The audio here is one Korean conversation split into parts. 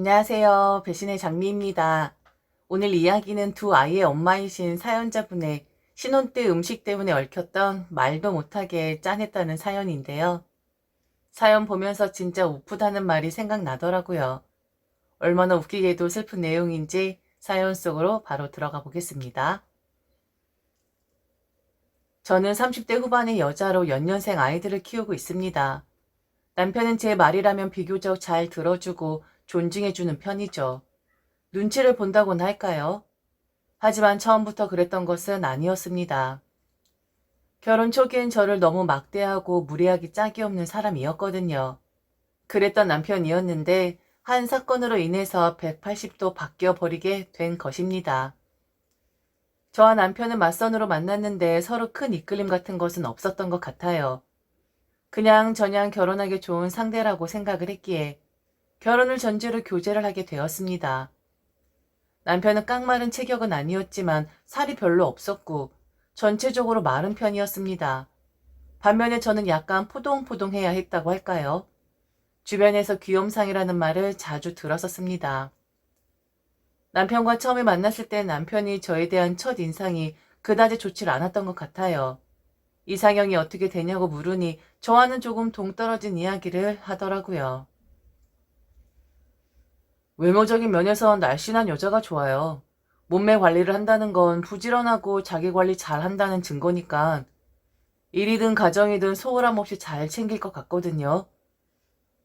안녕하세요. 배신의 장미입니다. 오늘 이야기는 두 아이의 엄마이신 사연자분의 신혼 때 음식 때문에 얽혔던 말도 못하게 짠했다는 사연인데요. 사연 보면서 진짜 우프다는 말이 생각나더라고요. 얼마나 웃기게도 슬픈 내용인지 사연 속으로 바로 들어가 보겠습니다. 저는 30대 후반의 여자로 연년생 아이들을 키우고 있습니다. 남편은 제 말이라면 비교적 잘 들어주고 존중해주는 편이죠. 눈치를 본다고나 할까요? 하지만 처음부터 그랬던 것은 아니었습니다. 결혼 초기엔 저를 너무 막대하고 무례하기 짝이 없는 사람이었거든요. 그랬던 남편이었는데 한 사건으로 인해서 180도 바뀌어 버리게 된 것입니다. 저와 남편은 맞선으로 만났는데 서로 큰 이끌림 같은 것은 없었던 것 같아요. 그냥 저냥 결혼하기 좋은 상대라고 생각을 했기에 결혼을 전제로 교제를 하게 되었습니다. 남편은 깡마른 체격은 아니었지만 살이 별로 없었고 전체적으로 마른 편이었습니다. 반면에 저는 약간 포동포동해야 했다고 할까요? 주변에서 귀염상이라는 말을 자주 들었었습니다. 남편과 처음에 만났을 때 남편이 저에 대한 첫 인상이 그다지 좋질 않았던 것 같아요. 이상형이 어떻게 되냐고 물으니 저와는 조금 동떨어진 이야기를 하더라고요. 외모적인 면에서 날씬한 여자가 좋아요. 몸매 관리를 한다는 건 부지런하고 자기 관리 잘 한다는 증거니까 일이든 가정이든 소홀함 없이 잘 챙길 것 같거든요.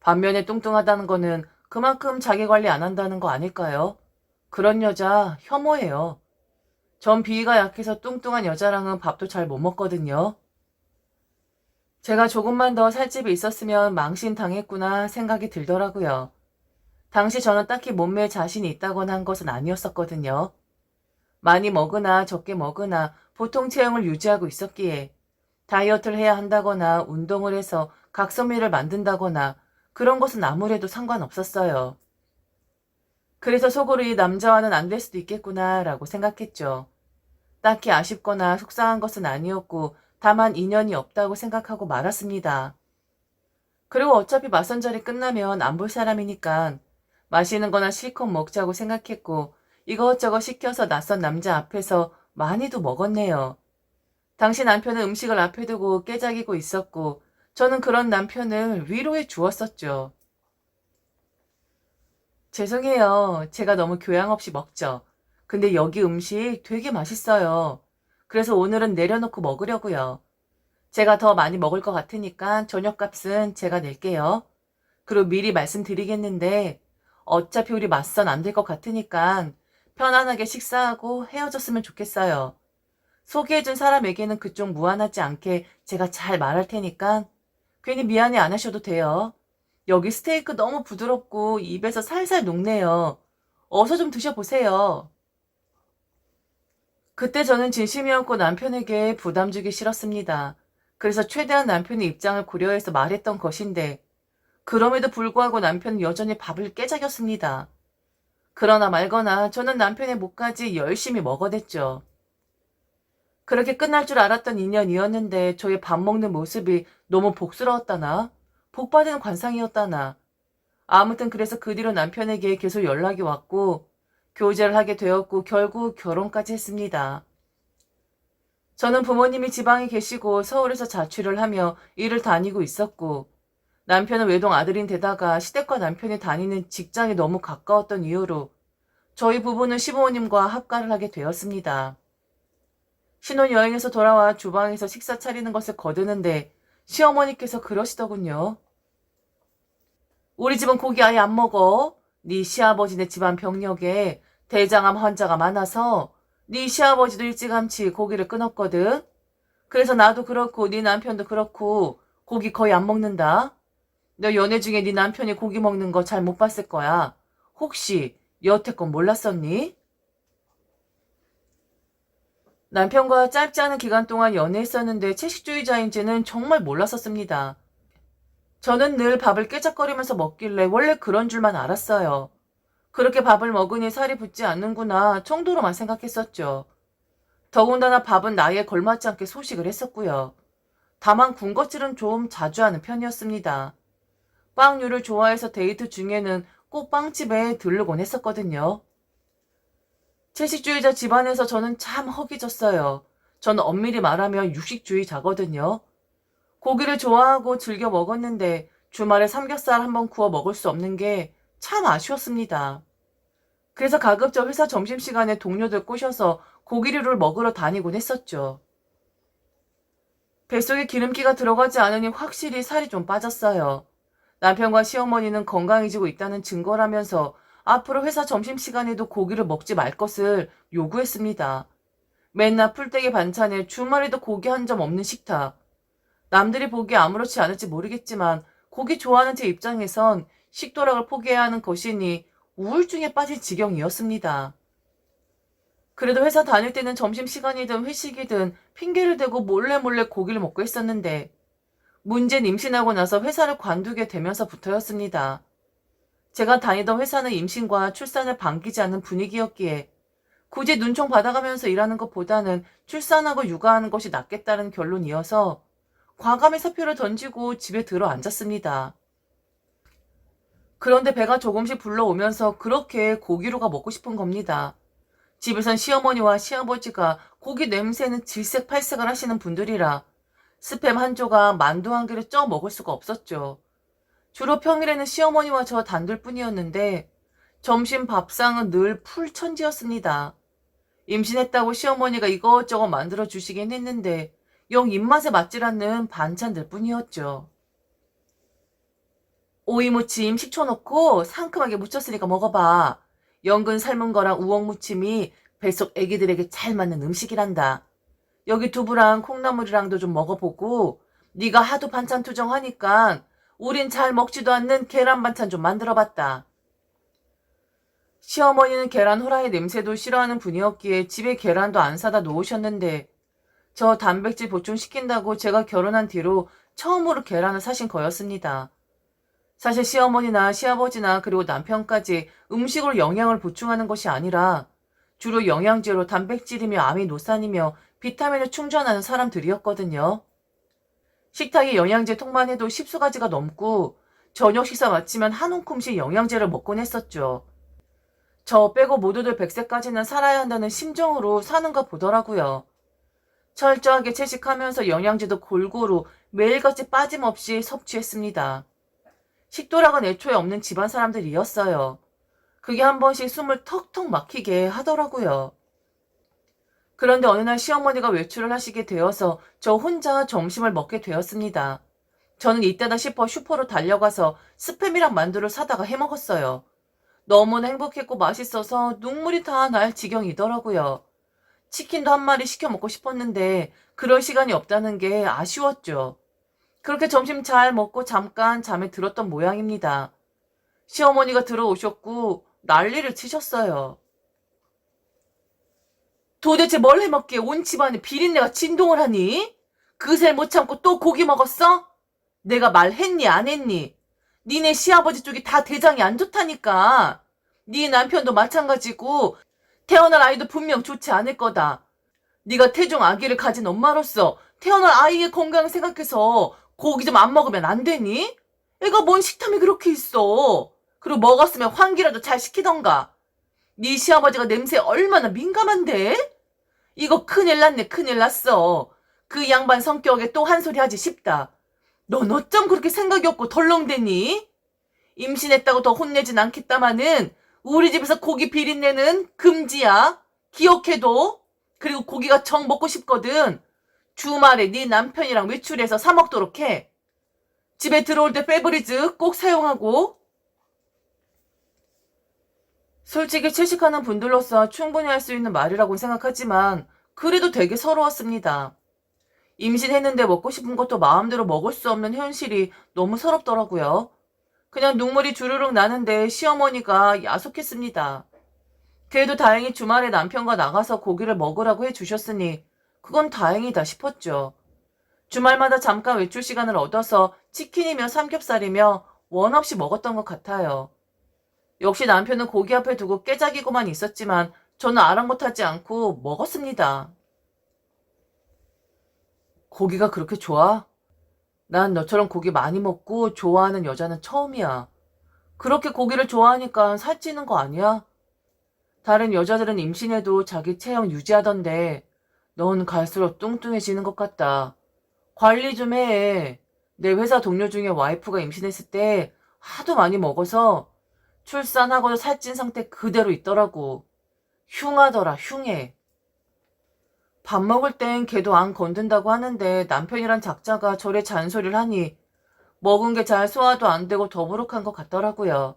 반면에 뚱뚱하다는 거는 그만큼 자기 관리 안 한다는 거 아닐까요? 그런 여자 혐오해요. 전 비위가 약해서 뚱뚱한 여자랑은 밥도 잘 못 먹거든요. 제가 조금만 더 살집이 있었으면 망신 당했구나 생각이 들더라고요. 당시 저는 딱히 몸매에 자신이 있다거나 한 것은 아니었었거든요. 많이 먹으나 적게 먹으나 보통 체형을 유지하고 있었기에 다이어트를 해야 한다거나 운동을 해서 각선미를 만든다거나 그런 것은 아무래도 상관없었어요. 그래서 속으로 이 남자와는 안 될 수도 있겠구나 라고 생각했죠. 딱히 아쉽거나 속상한 것은 아니었고 다만 인연이 없다고 생각하고 말았습니다. 그리고 어차피 맞선절이 끝나면 안 볼 사람이니까 마시는 거나 실컷 먹자고 생각했고 이것저것 시켜서 낯선 남자 앞에서 많이도 먹었네요. 당시 남편은 음식을 앞에 두고 깨작이고 있었고 저는 그런 남편을 위로해 주었었죠. 죄송해요. 제가 너무 교양 없이 먹죠. 근데 여기 음식 되게 맛있어요. 그래서 오늘은 내려놓고 먹으려고요. 제가 더 많이 먹을 것 같으니까 저녁값은 제가 낼게요. 그리고 미리 말씀드리겠는데 어차피 우리 맞선 안 될 것 같으니까 편안하게 식사하고 헤어졌으면 좋겠어요. 소개해준 사람에게는 그쪽 무안하지 않게 제가 잘 말할 테니까 괜히 미안해 안 하셔도 돼요. 여기 스테이크 너무 부드럽고 입에서 살살 녹네요. 어서 좀 드셔보세요. 그때 저는 진심이었고 남편에게 부담 주기 싫었습니다. 그래서 최대한 남편의 입장을 고려해서 말했던 것인데 그럼에도 불구하고 남편은 여전히 밥을 깨작였습니다. 그러나 말거나 저는 남편의 목까지 열심히 먹어댔죠. 그렇게 끝날 줄 알았던 인연이었는데 저의 밥 먹는 모습이 너무 복스러웠다나 복받은 관상이었다나 아무튼 그래서 그 뒤로 남편에게 계속 연락이 왔고 교제를 하게 되었고 결국 결혼까지 했습니다. 저는 부모님이 지방에 계시고 서울에서 자취를 하며 일을 다니고 있었고 남편은 외동 아들인데다가 시댁과 남편이 다니는 직장이 너무 가까웠던 이유로 저희 부부는 시부모님과 합가를 하게 되었습니다. 신혼여행에서 돌아와 주방에서 식사 차리는 것을 거드는데 시어머니께서 그러시더군요. 우리 집은 고기 아예 안 먹어. 네 시아버지네 집안 병력에 대장암 환자가 많아서 네 시아버지도 일찌감치 고기를 끊었거든. 그래서 나도 그렇고 네 남편도 그렇고 고기 거의 안 먹는다. 너 연애 중에 네 남편이 고기 먹는 거 잘 못 봤을 거야. 혹시 여태껏 몰랐었니? 남편과 짧지 않은 기간 동안 연애했었는데 채식주의자인지는 정말 몰랐었습니다. 저는 늘 밥을 깨작거리면서 먹길래 원래 그런 줄만 알았어요. 그렇게 밥을 먹으니 살이 붙지 않는구나 정도로만 생각했었죠. 더군다나 밥은 나이에 걸맞지 않게 소식을 했었고요. 다만 군것질은 좀 자주 하는 편이었습니다. 빵류를 좋아해서 데이트 중에는 꼭 빵집에 들르곤 했었거든요. 채식주의자 집안에서 저는 참 허기졌어요. 저는 엄밀히 말하면 육식주의자거든요. 고기를 좋아하고 즐겨 먹었는데 주말에 삼겹살 한번 구워 먹을 수 없는 게 참 아쉬웠습니다. 그래서 가급적 회사 점심시간에 동료들 꼬셔서 고기류를 먹으러 다니곤 했었죠. 뱃속에 기름기가 들어가지 않으니 확실히 살이 좀 빠졌어요. 남편과 시어머니는 건강해지고 있다는 증거라면서 앞으로 회사 점심시간에도 고기를 먹지 말 것을 요구했습니다. 맨날 풀떼기 반찬에 주말에도 고기 한 점 없는 식탁. 남들이 보기에 아무렇지 않을지 모르겠지만 고기 좋아하는 제 입장에선 식도락을 포기해야 하는 것이니 우울증에 빠질 지경이었습니다. 그래도 회사 다닐 때는 점심시간이든 회식이든 핑계를 대고 몰래 고기를 먹고 했었는데 문제는 임신하고 나서 회사를 관두게 되면서부터였습니다. 제가 다니던 회사는 임신과 출산을 반기지 않는 분위기였기에 굳이 눈총 받아가면서 일하는 것보다는 출산하고 육아하는 것이 낫겠다는 결론이어서 과감히 사표를 던지고 집에 들어 앉았습니다. 그런데 배가 조금씩 불러오면서 그렇게 고기류가 먹고 싶은 겁니다. 집에선 시어머니와 시아버지가 고기 냄새는 질색팔색을 하시는 분들이라 스팸 한 조각, 만두 한 개를 쪄 먹을 수가 없었죠. 주로 평일에는 시어머니와 저 단둘뿐이었는데 점심 밥상은 늘 풀천지였습니다. 임신했다고 시어머니가 이것저것 만들어 주시긴 했는데 영 입맛에 맞질 않는 반찬들 뿐이었죠. 오이무침 식초 넣고 상큼하게 무쳤으니까 먹어봐. 연근 삶은 거랑 우엉 무침이 뱃속 애기들에게 잘 맞는 음식이란다. 여기 두부랑 콩나물이랑도 좀 먹어보고 네가 하도 반찬 투정하니까 우린 잘 먹지도 않는 계란 반찬 좀 만들어봤다. 시어머니는 계란 후라이 냄새도 싫어하는 분이었기에 집에 계란도 안 사다 놓으셨는데 저 단백질 보충시킨다고 제가 결혼한 뒤로 처음으로 계란을 사신 거였습니다. 사실 시어머니나 시아버지나 그리고 남편까지 음식으로 영양을 보충하는 것이 아니라 주로 영양제로 단백질이며 아미노산이며 비타민을 충전하는 사람들이었거든요. 식탁에 영양제 통만 해도 10수가지가 넘고 저녁 식사 마치면 한 움큼씩 영양제를 먹곤 했었죠. 저 빼고 모두들 100세까지는 살아야 한다는 심정으로 사는가 보더라고요. 철저하게 채식하면서 영양제도 골고루 매일같이 빠짐없이 섭취했습니다. 식도락은 애초에 없는 집안 사람들이었어요. 그게 한 번씩 숨을 턱턱 막히게 하더라고요. 그런데 어느 날 시어머니가 외출을 하시게 되어서 저 혼자 점심을 먹게 되었습니다. 저는 이때다 싶어 슈퍼로 달려가서 스팸이랑 만두를 사다가 해먹었어요. 너무나 행복했고 맛있어서 눈물이 다 날 지경이더라고요. 치킨도 한 마리 시켜 먹고 싶었는데 그럴 시간이 없다는 게 아쉬웠죠. 그렇게 점심 잘 먹고 잠깐 잠에 들었던 모양입니다. 시어머니가 들어오셨고 난리를 치셨어요. 도대체 뭘 해먹기에 온 집안에 비린내가 진동을 하니? 그새 못 참고 또 고기 먹었어? 내가 말했니 안 했니? 니네 시아버지 쪽이 다 대장이 안 좋다니까. 네 남편도 마찬가지고 태어날 아이도 분명 좋지 않을 거다. 네가 태중 아기를 가진 엄마로서 태어날 아이의 건강 생각해서 고기 좀 안 먹으면 안 되니? 애가 뭔 식탐이 그렇게 있어. 그리고 먹었으면 환기라도 잘 시키던가. 네 시아버지가 냄새에 얼마나 민감한데? 이거 큰일 났네, 큰일 났어. 그 양반 성격에 또 한 소리 하지 싶다. 넌 어쩜 그렇게 생각이 없고 덜렁대니? 임신했다고 더 혼내진 않겠다마는 우리 집에서 고기 비린내는 금지야. 기억해둬. 그리고 고기가 정 먹고 싶거든. 주말에 네 남편이랑 외출해서 사 먹도록 해. 집에 들어올 때 페브리즈 꼭 사용하고. 솔직히 채식하는 분들로서 충분히 할 수 있는 말이라고 생각하지만 그래도 되게 서러웠습니다. 임신했는데 먹고 싶은 것도 마음대로 먹을 수 없는 현실이 너무 서럽더라고요. 그냥 눈물이 주르륵 나는데 시어머니가 야속했습니다. 그래도 다행히 주말에 남편과 나가서 고기를 먹으라고 해주셨으니 그건 다행이다 싶었죠. 주말마다 잠깐 외출 시간을 얻어서 치킨이며 삼겹살이며 원 없이 먹었던 것 같아요. 역시 남편은 고기 앞에 두고 깨작이고만 있었지만 저는 아랑곳하지 않고 먹었습니다. 고기가 그렇게 좋아? 난 너처럼 고기 많이 먹고 좋아하는 여자는 처음이야. 그렇게 고기를 좋아하니까 살찌는 거 아니야? 다른 여자들은 임신해도 자기 체형 유지하던데 넌 갈수록 뚱뚱해지는 것 같다. 관리 좀 해. 내 회사 동료 중에 와이프가 임신했을 때 하도 많이 먹어서 출산하고도 살찐 상태 그대로 있더라고. 흉하더라, 흉해. 밥 먹을 땐 걔도 안 건든다고 하는데 남편이란 작자가 저래 잔소리를 하니 먹은 게 잘 소화도 안 되고 더부룩한 것 같더라고요.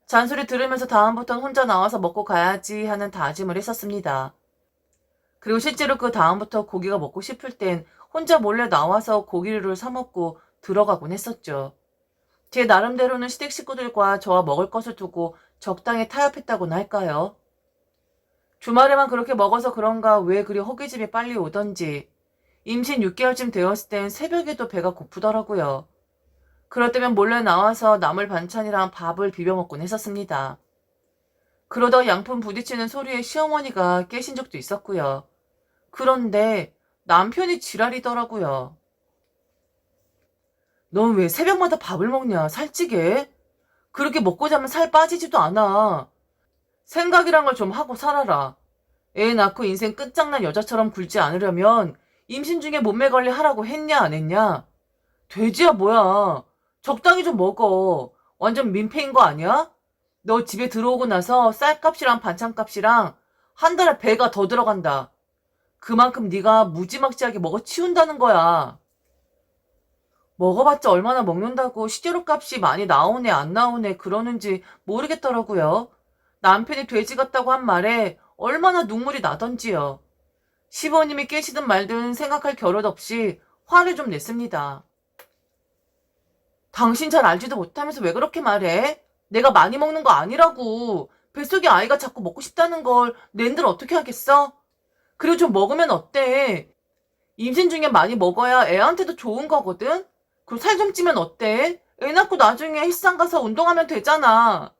잔소리 들으면서 다음부턴 혼자 나와서 먹고 가야지 하는 다짐을 했었습니다. 그리고 실제로 그 다음부터 고기가 먹고 싶을 땐 혼자 몰래 나와서 고기를 사 먹고 들어가곤 했었죠. 제 나름대로는 시댁 식구들과 저와 먹을 것을 두고 적당히 타협했다고나 할까요? 주말에만 그렇게 먹어서 그런가 왜 그리 허기짐이 빨리 오던지 임신 6개월쯤 되었을 땐 새벽에도 배가 고프더라고요. 그럴 때면 몰래 나와서 나물 반찬이랑 밥을 비벼 먹곤 했었습니다. 그러다 양품 부딪히는 소리에 시어머니가 깨신 적도 있었고요. 그런데 남편이 지랄이더라고요. 넌 왜 새벽마다 밥을 먹냐? 살찌게? 그렇게 먹고 자면 살 빠지지도 않아. 생각이란 걸 좀 하고 살아라. 애 낳고 인생 끝장난 여자처럼 굴지 않으려면 임신 중에 몸매 관리 하라고 했냐 안 했냐? 돼지야 뭐야. 적당히 좀 먹어. 완전 민폐인 거 아니야? 너 집에 들어오고 나서 쌀값이랑 반찬값이랑 한 달에 배가 더 들어간다. 그만큼 네가 무지막지하게 먹어 치운다는 거야. 먹어봤자 얼마나 먹는다고 식재료값이 많이 나오네 안 나오네 그러는지 모르겠더라고요. 남편이 돼지 같다고 한 말에 얼마나 눈물이 나던지요. 시부모님이 깨시든 말든 생각할 겨를 없이 화를 좀 냈습니다. 당신 잘 알지도 못하면서 왜 그렇게 말해? 내가 많이 먹는 거 아니라고. 뱃속에 아이가 자꾸 먹고 싶다는 걸 낸들 어떻게 하겠어? 그리고 좀 먹으면 어때? 임신 중에 많이 먹어야 애한테도 좋은 거거든? 그리고 살 좀 찌면 어때? 애 낳고 나중에 헬스장 가서 운동하면 되잖아.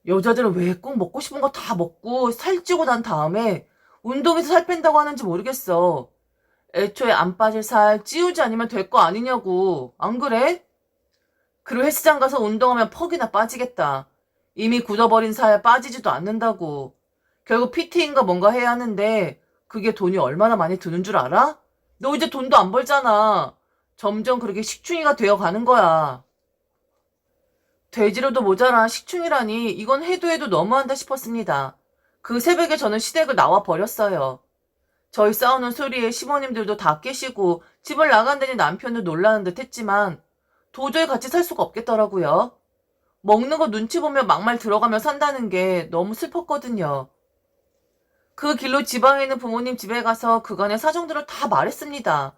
여자들은 왜 꼭 먹고 싶은 거 다 먹고 살찌고 난 다음에 운동해서 살 뺀다고 하는지 모르겠어. 애초에 안 빠질 살 찌우지 않으면 될 거 아니냐고. 안 그래? 그리고 헬스장 가서 운동하면 퍽이나 빠지겠다. 이미 굳어버린 살 빠지지도 않는다고. 결국 PT인가 뭔가 해야 하는데 그게 돈이 얼마나 많이 드는 줄 알아? 너 이제 돈도 안 벌잖아. 점점 그렇게 식충이가 되어 가는 거야. 돼지로도 모자란 식충이라니 이건 해도 너무한다 싶었습니다. 그 새벽에 저는 시댁을 나와 버렸어요. 저희 싸우는 소리에 시모님들도 다 깨시고 집을 나간다니 남편도 놀라는 듯 했지만 도저히 같이 살 수가 없겠더라고요. 먹는 거 눈치 보며 막말 들어가며 산다는 게 너무 슬펐거든요. 그 길로 지방에 있는 부모님 집에 가서 그간의 사정들을 다 말했습니다.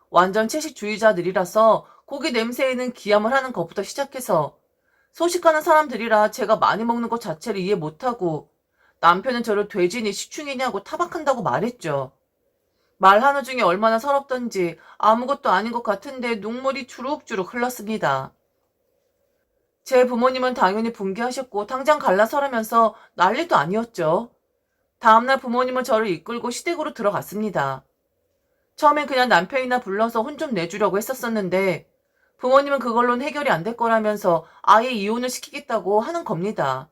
완전 채식주의자들이라서 고기 냄새에는 기함을 하는 것부터 시작해서 소식하는 사람들이라 제가 많이 먹는 것 자체를 이해 못하고 남편은 저를 돼지니 식충이냐고 타박한다고 말했죠. 말하는 중에 얼마나 서럽던지 아무것도 아닌 것 같은데 눈물이 주룩주룩 흘렀습니다. 제 부모님은 당연히 분개하셨고 당장 갈라서라면서 난리도 아니었죠. 다음날 부모님은 저를 이끌고 시댁으로 들어갔습니다. 처음엔 그냥 남편이나 불러서 혼 좀 내주려고 했었었는데 부모님은 그걸로는 해결이 안 될 거라면서 아예 이혼을 시키겠다고 하는 겁니다.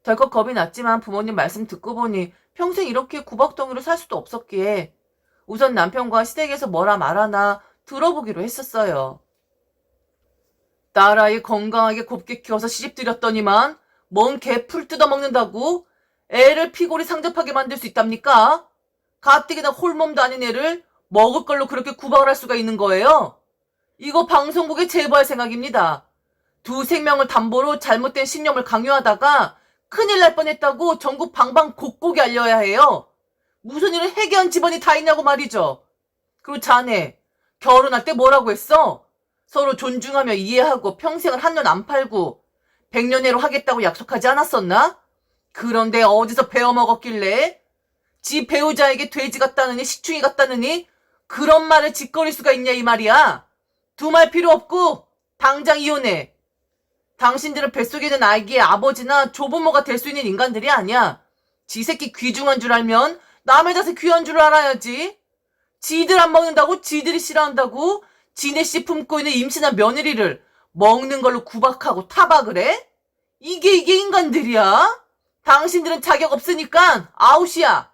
덜컥 겁이 났지만 부모님 말씀 듣고 보니 평생 이렇게 구박덩이로 살 수도 없었기에 우선 남편과 시댁에서 뭐라 말하나 들어보기로 했었어요. 딸아이 건강하게 곱게 키워서 시집들였더니만 뭔 개 풀 뜯어먹는다고? 애를 피골이 상접하게 만들 수 있답니까? 가뜩이나 홀몸도 아닌 애를 먹을 걸로 그렇게 구박을 할 수가 있는 거예요? 이거 방송국에 제보할 생각입니다. 두 생명을 담보로 잘못된 신념을 강요하다가 큰일 날 뻔했다고 전국 방방곡곡에 알려야 해요. 무슨 일을 해결한 집안이 다 있냐고 말이죠. 그리고 자네 결혼할 때 뭐라고 했어? 서로 존중하며 이해하고 평생을 한눈 안 팔고 백년해로 하겠다고 약속하지 않았었나? 그런데 어디서 배워먹었길래? 지 배우자에게 돼지 같다느니 식충이 같다느니 그런 말을 짓거릴 수가 있냐 이 말이야. 두 말 필요 없고 당장 이혼해. 당신들은 뱃속에 있는 아기의 아버지나 조부모가 될 수 있는 인간들이 아니야. 지 새끼 귀중한 줄 알면 남의 자식 귀한 줄 알아야지. 지들 안 먹는다고 지들이 싫어한다고 지네 씨 품고 있는 임신한 며느리를 먹는 걸로 구박하고 타박을 해? 이게 인간들이야? 당신들은 자격 없으니까 아웃이야.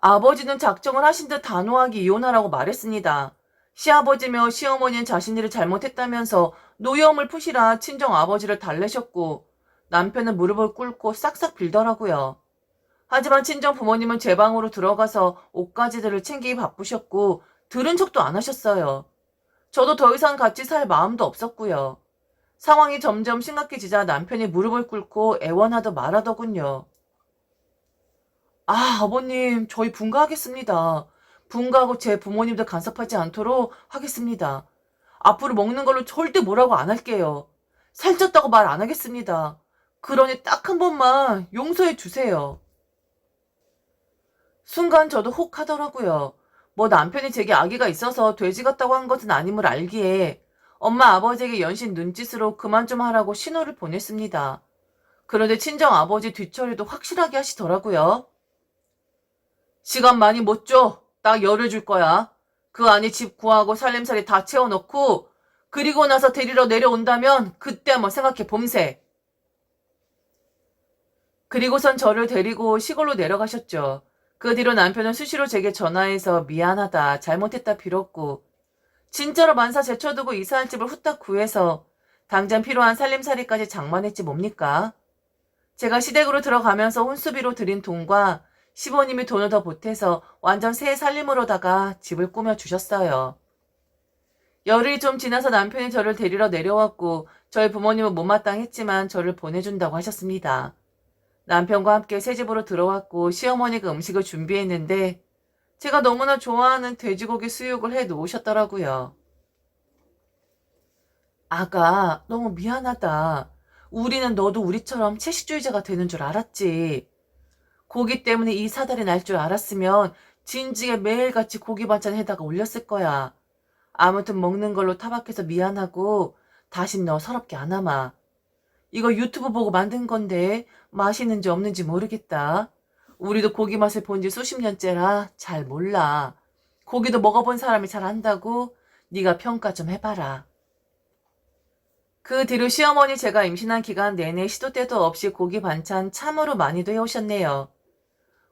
아버지는 작정을 하신 듯 단호하게 이혼하라고 말했습니다. 시아버지며 시어머니는 자신들이 잘못했다면서 노여움을 푸시라 친정 아버지를 달래셨고 남편은 무릎을 꿇고 싹싹 빌더라고요. 하지만 친정 부모님은 제 방으로 들어가서 옷가지들을 챙기기 바쁘셨고 들은 척도 안 하셨어요. 저도 더 이상 같이 살 마음도 없었고요. 상황이 점점 심각해지자 남편이 무릎을 꿇고 애원하듯 말하더군요. 아버님, 저희 분가하겠습니다. 분가하고 제 부모님들 간섭하지 않도록 하겠습니다. 앞으로 먹는 걸로 절대 뭐라고 안 할게요. 살쪘다고 말 안 하겠습니다. 그러니 딱 한 번만 용서해 주세요. 순간 저도 혹 하더라고요. 뭐 남편이 제게 아기가 있어서 돼지 같다고 한 것은 아님을 알기에 엄마 아버지에게 연신 눈짓으로 그만 좀 하라고 신호를 보냈습니다. 그런데 친정 아버지 뒤처리도 확실하게 하시더라고요. 시간 많이 못 줘. 딱 열흘 줄 거야. 그 안에 집 구하고 살림살이 다 채워놓고 그리고 나서 데리러 내려온다면 그때 한번 생각해 봄새. 그리고선 저를 데리고 시골로 내려가셨죠. 그 뒤로 남편은 수시로 제게 전화해서 미안하다, 잘못했다 빌었고 진짜로 만사 제쳐두고 이사할 집을 후딱 구해서 당장 필요한 살림살이까지 장만했지 뭡니까? 제가 시댁으로 들어가면서 혼수비로 드린 돈과 시부모님이 돈을 더 보태서 완전 새 살림으로다가 집을 꾸며주셨어요. 열흘이 좀 지나서 남편이 저를 데리러 내려왔고 저희 부모님은 못마땅했지만 저를 보내준다고 하셨습니다. 남편과 함께 새 집으로 들어왔고 시어머니가 음식을 준비했는데 제가 너무나 좋아하는 돼지고기 수육을 해 놓으셨더라고요. 아가, 너무 미안하다. 우리는 너도 우리처럼 채식주의자가 되는 줄 알았지. 고기 때문에 이 사달이 날 줄 알았으면 진지게 매일같이 고기 반찬 해다가 올렸을 거야. 아무튼 먹는 걸로 타박해서 미안하고 다신 너 서럽게 안 하마. 이거 유튜브 보고 만든 건데 맛있는지 없는지 모르겠다. 우리도 고기 맛을 본 지 수십 년째라 잘 몰라. 고기도 먹어본 사람이 잘 안다고 네가 평가 좀 해봐라. 그 뒤로 시어머니 제가 임신한 기간 내내 시도 때도 없이 고기 반찬 참으로 많이도 해오셨네요.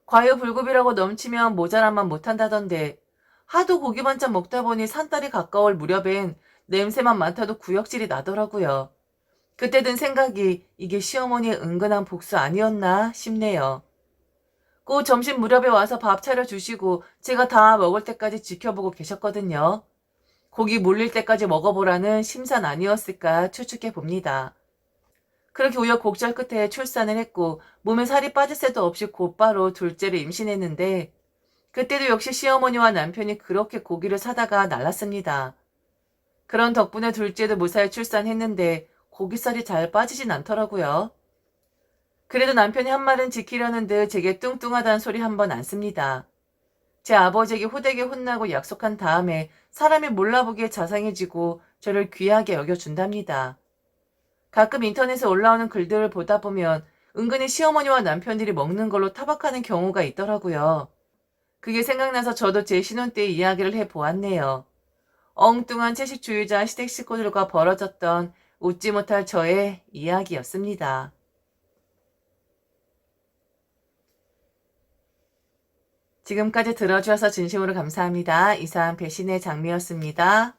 과유불급이라고 넘치면 모자란만 못한다던데 하도 고기 반찬 먹다 보니 산딸이 가까울 무렵엔 냄새만 맡아도 구역질이 나더라고요. 그때 든 생각이 이게 시어머니의 은근한 복수 아니었나 싶네요. 꼭 점심 무렵에 와서 밥 차려주시고 제가 다 먹을 때까지 지켜보고 계셨거든요. 고기 물릴 때까지 먹어보라는 심산 아니었을까 추측해 봅니다. 그렇게 우여곡절 끝에 출산을 했고 몸에 살이 빠질 새도 없이 곧바로 둘째를 임신했는데 그때도 역시 시어머니와 남편이 그렇게 고기를 사다가 날랐습니다. 그런 덕분에 둘째도 무사히 출산했는데 고기살이 잘 빠지진 않더라고요. 그래도 남편이 한 말은 지키려는 듯 제게 뚱뚱하다는 소리 한 번 안 씁니다. 제 아버지에게 호되게 혼나고 약속한 다음에 사람이 몰라보기에 자상해지고 저를 귀하게 여겨준답니다. 가끔 인터넷에 올라오는 글들을 보다 보면 은근히 시어머니와 남편들이 먹는 걸로 타박하는 경우가 있더라고요. 그게 생각나서 저도 제 신혼 때의 이야기를 해보았네요. 엉뚱한 채식주의자 시댁 식구들과 벌어졌던 웃지 못할 저의 이야기였습니다. 지금까지 들어주셔서 진심으로 감사합니다. 이상 배신의 장미였습니다.